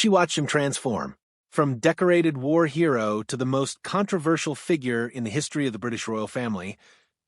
She watched him transform, from decorated war hero to the most controversial figure in the history of the British royal family.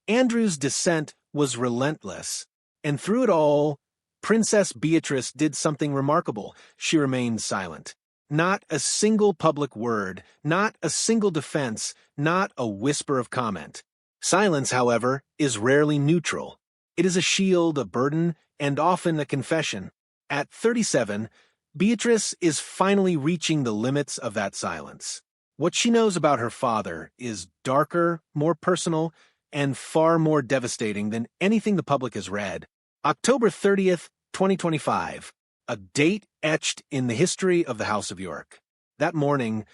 Andrew's descent was relentless, and through it all, Princess Beatrice did something remarkable. She remained silent. Not a single public word, not a single defense, not a whisper of comment. Silence, however, is rarely neutral. It is a shield, a burden, and often a confession. At 37, Beatrice is finally reaching the limits of that silence. What she knows about her father is darker, more personal, and far more devastating than anything the public has read. October 30th, 2025, a date etched in the history of the House of York. That morning,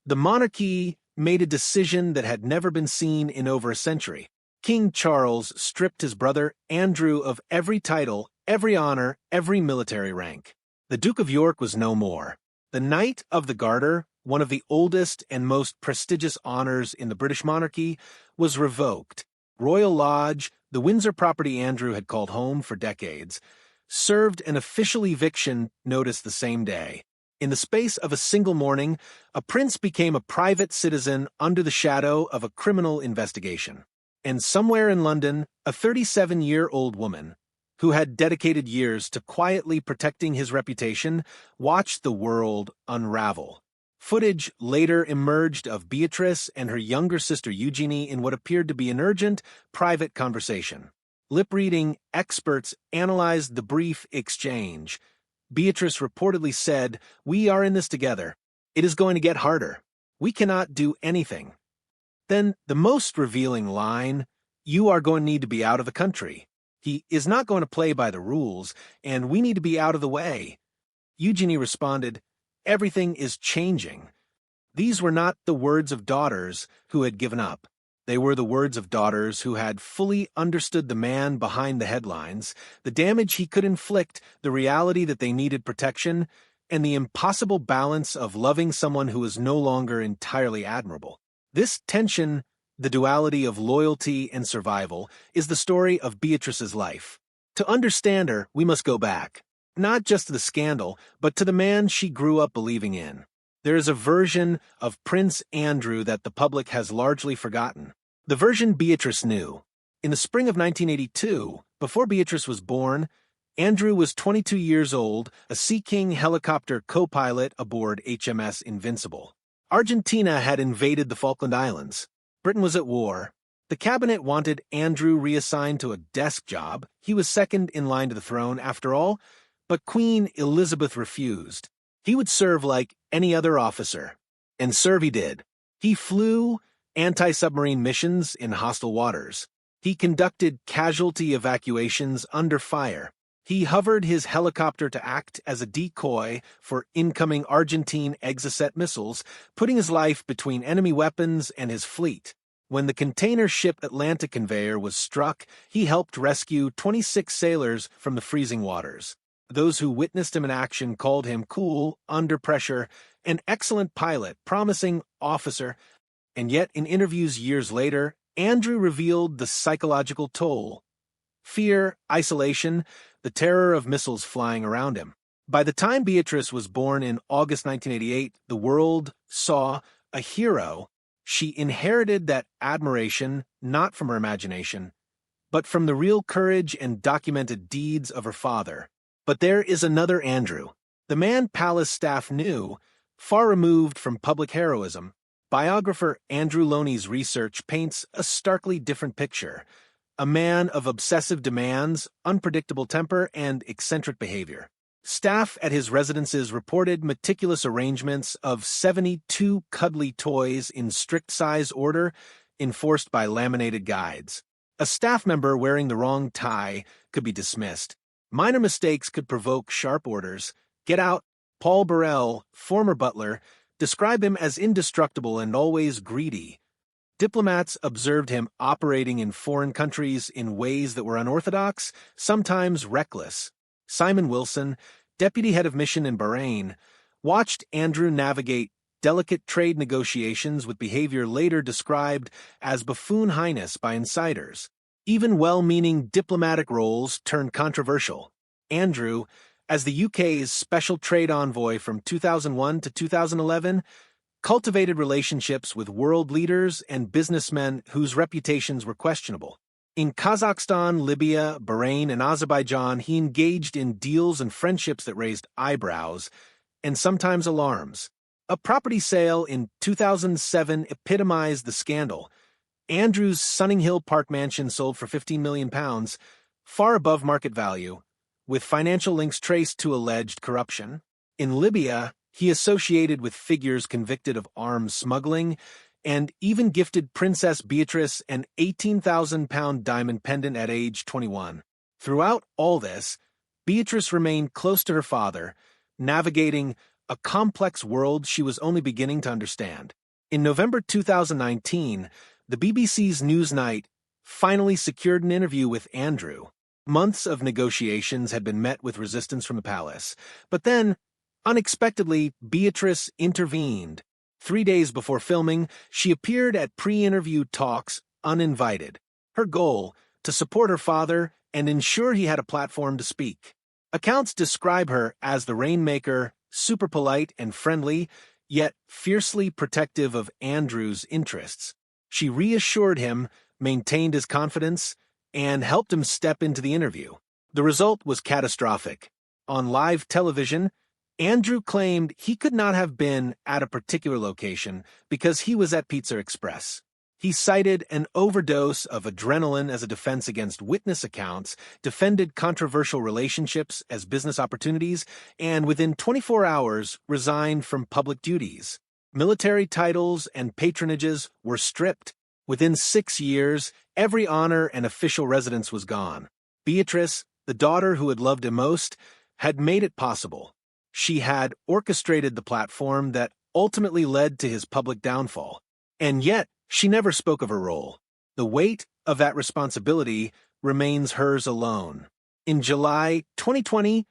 the monarchy made a decision that had never been seen in over a century. King Charles stripped his brother Andrew of every title, every honor, every military rank. The Duke of York was no more. The Knight of the Garter, one of the oldest and most prestigious honors in the British monarchy, was revoked. Royal Lodge, the Windsor property Andrew had called home for decades, served an official eviction notice the same day. In the space of a single morning, a prince became a private citizen under the shadow of a criminal investigation. And somewhere in London, a 37-year-old woman, who had dedicated years to quietly protecting his reputation, watched the world unravel. Footage later emerged of Beatrice and her younger sister Eugenie in what appeared to be an urgent, private conversation. Lip-reading experts analyzed the brief exchange. Beatrice reportedly said, "We are in this together. It is going to get harder. We cannot do anything." Then the most revealing line, "You are going to need to be out of the country. He is not going to play by the rules, and we need to be out of the way." Eugenie responded, "Everything is changing." These were not the words of daughters who had given up. They were the words of daughters who had fully understood the man behind the headlines, the damage he could inflict, the reality that they needed protection, and the impossible balance of loving someone who is no longer entirely admirable. This tension, the duality of loyalty and survival, is the story of Beatrice's life. To understand her, we must go back, not just to the scandal, but to the man she grew up believing in. There is a version of Prince Andrew that the public has largely forgotten. The version Beatrice knew. In the spring of 1982, before Beatrice was born, Andrew was 22 years old, a Sea King helicopter co-pilot aboard HMS Invincible. Argentina had invaded the Falkland Islands. Britain was at war. The cabinet wanted Andrew reassigned to a desk job. He was second in line to the throne, after all, but Queen Elizabeth refused. He would serve like any other officer. And serve he did. He flew anti-submarine missions in hostile waters. He conducted casualty evacuations under fire. He hovered his helicopter to act as a decoy for incoming Argentine Exocet missiles, putting his life between enemy weapons and his fleet. When the container ship Atlantic conveyor was struck, he helped rescue 26 sailors from the freezing waters. Those who witnessed him in action called him cool, under pressure, an excellent pilot, promising officer, and yet in interviews years later, Andrew revealed the psychological toll. Fear, isolation, the terror of missiles flying around him. By the time Beatrice was born in August 1988, the world saw a hero. She inherited that admiration not from her imagination, but from the real courage and documented deeds of her father. But there is another Andrew, the man palace staff knew, far removed from public heroism. Biographer Andrew Loney's research paints a starkly different picture. A man of obsessive demands, unpredictable temper, and eccentric behavior. Staff at his residences reported meticulous arrangements of 72 cuddly toys in strict size order, enforced by laminated guides. A staff member wearing the wrong tie could be dismissed. Minor mistakes could provoke sharp orders. Get out. Paul Burrell, former butler, described him as indestructible and always greedy. Diplomats observed him operating in foreign countries in ways that were unorthodox, sometimes reckless. Simon Wilson, deputy head of mission in Bahrain, watched Andrew navigate delicate trade negotiations with behavior later described as buffoon highness by insiders. Even well-meaning diplomatic roles turned controversial. Andrew, as the UK's special trade envoy from 2001 to 2011, cultivated relationships with world leaders and businessmen whose reputations were questionable. In Kazakhstan, Libya, Bahrain, and Azerbaijan, he engaged in deals and friendships that raised eyebrows and sometimes alarms. A property sale in 2007 epitomized the scandal. Andrew's Sunninghill Park mansion sold for £15 million, far above market value, with financial links traced to alleged corruption. In Libya, he associated with figures convicted of arms smuggling and even gifted Princess Beatrice an £18,000 diamond pendant at age 21. Throughout all this, Beatrice remained close to her father, navigating a complex world she was only beginning to understand. In November 2019, the BBC's Newsnight finally secured an interview with Andrew. Months of negotiations had been met with resistance from the palace, but then, unexpectedly, Beatrice intervened. 3 days before filming, she appeared at pre-interview talks uninvited. Her goal, to support her father and ensure he had a platform to speak. Accounts describe her as the rainmaker, super polite and friendly, yet fiercely protective of Andrew's interests. She reassured him, maintained his confidence, and helped him step into the interview. The result was catastrophic. On live television, Andrew claimed he could not have been at a particular location because he was at Pizza Express. He cited an overdose of adrenaline as a defense against witness accounts, defended controversial relationships as business opportunities, and within 24 hours resigned from public duties. Military titles and patronages were stripped. Within 6 years, every honor and official residence was gone. Beatrice, the daughter who had loved him most, had made it possible. She had orchestrated the platform that ultimately led to his public downfall. And yet, she never spoke of her role. The weight of that responsibility remains hers alone. In July 2020,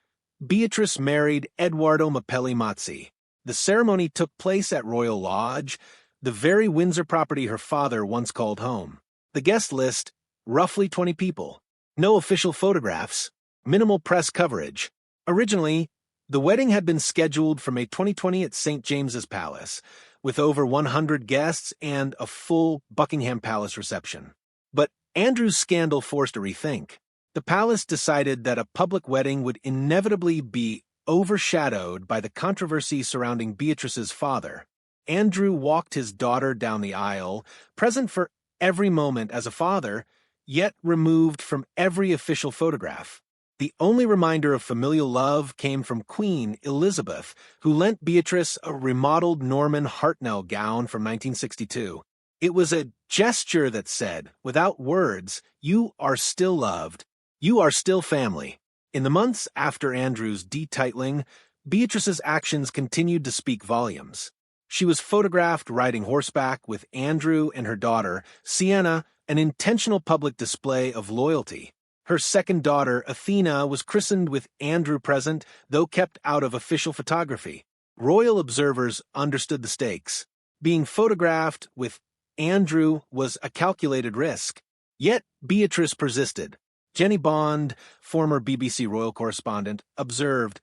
Beatrice married Edoardo Mapelli Mazzi. The ceremony took place at Royal Lodge, the very Windsor property her father once called home. The guest list, roughly 20 people. No official photographs, minimal press coverage. Originally, the wedding had been scheduled for May 2020 at St. James's Palace, with over 100 guests and a full Buckingham Palace reception. But Andrew's scandal forced a rethink. The palace decided that a public wedding would inevitably be overshadowed by the controversy surrounding Beatrice's father. Andrew walked his daughter down the aisle, present for every moment as a father, yet removed from every official photograph. The only reminder of familial love came from Queen Elizabeth, who lent Beatrice a remodeled Norman Hartnell gown from 1962. It was a gesture that said, without words, "You are still loved. You are still family." In the months after Andrew's detitling, Beatrice's actions continued to speak volumes. She was photographed riding horseback with Andrew and her daughter, Sienna, an intentional public display of loyalty. Her second daughter, Athena, was christened with Andrew present, though kept out of official photography. Royal observers understood the stakes. Being photographed with Andrew was a calculated risk. Yet Beatrice persisted. Jenny Bond, former BBC royal correspondent, observed,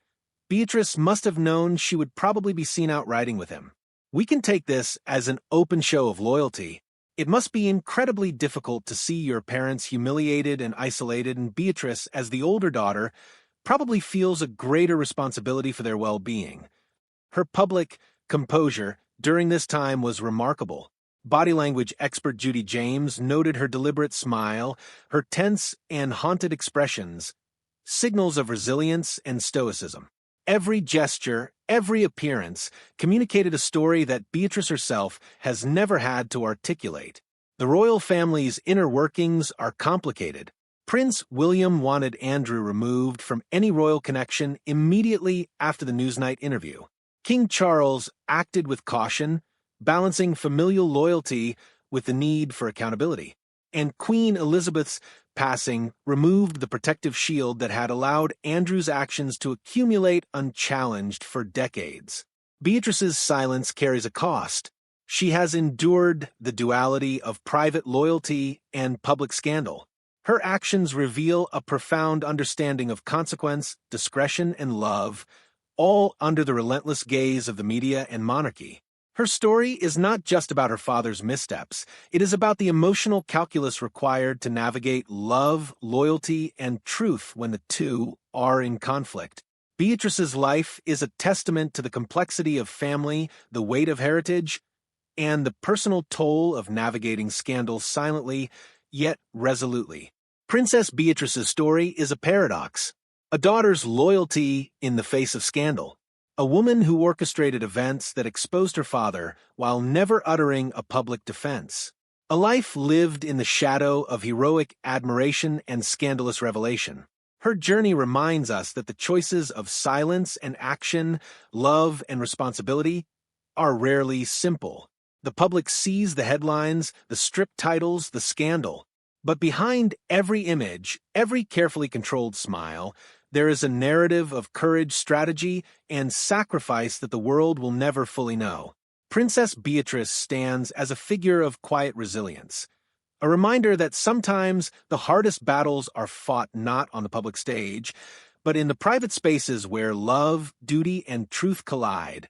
"Beatrice must have known she would probably be seen out riding with him. We can take this as an open show of loyalty. It must be incredibly difficult to see your parents humiliated and isolated, and Beatrice, as the older daughter, probably feels a greater responsibility for their well-being." Her public composure during this time was remarkable. Body language expert Judy James noted her deliberate smile, her tense and haunted expressions, signals of resilience and stoicism. Every gesture, every appearance, communicated a story that Beatrice herself has never had to articulate. The royal family's inner workings are complicated. Prince William wanted Andrew removed from any royal connection immediately after the Newsnight interview. King Charles acted with caution, balancing familial loyalty with the need for accountability. And Queen Elizabeth's passing removed the protective shield that had allowed Andrew's actions to accumulate unchallenged for decades. Beatrice's silence carries a cost. She has endured the duality of private loyalty and public scandal. Her actions reveal a profound understanding of consequence, discretion, and love, all under the relentless gaze of the media and monarchy. Her story is not just about her father's missteps. It is about the emotional calculus required to navigate love, loyalty, and truth when the two are in conflict. Beatrice's life is a testament to the complexity of family, the weight of heritage, and the personal toll of navigating scandals silently, yet resolutely. Princess Beatrice's story is a paradox. A daughter's loyalty in the face of scandal. A woman who orchestrated events that exposed her father while never uttering a public defense. A life lived in the shadow of heroic admiration and scandalous revelation. Her journey reminds us that the choices of silence and action, love and responsibility, are rarely simple. The public sees the headlines, the stripped titles, the scandal. But behind every image, every carefully controlled smile, there is a narrative of courage, strategy, and sacrifice that the world will never fully know. Princess Beatrice stands as a figure of quiet resilience, a reminder that sometimes the hardest battles are fought not on the public stage, but in the private spaces where love, duty, and truth collide.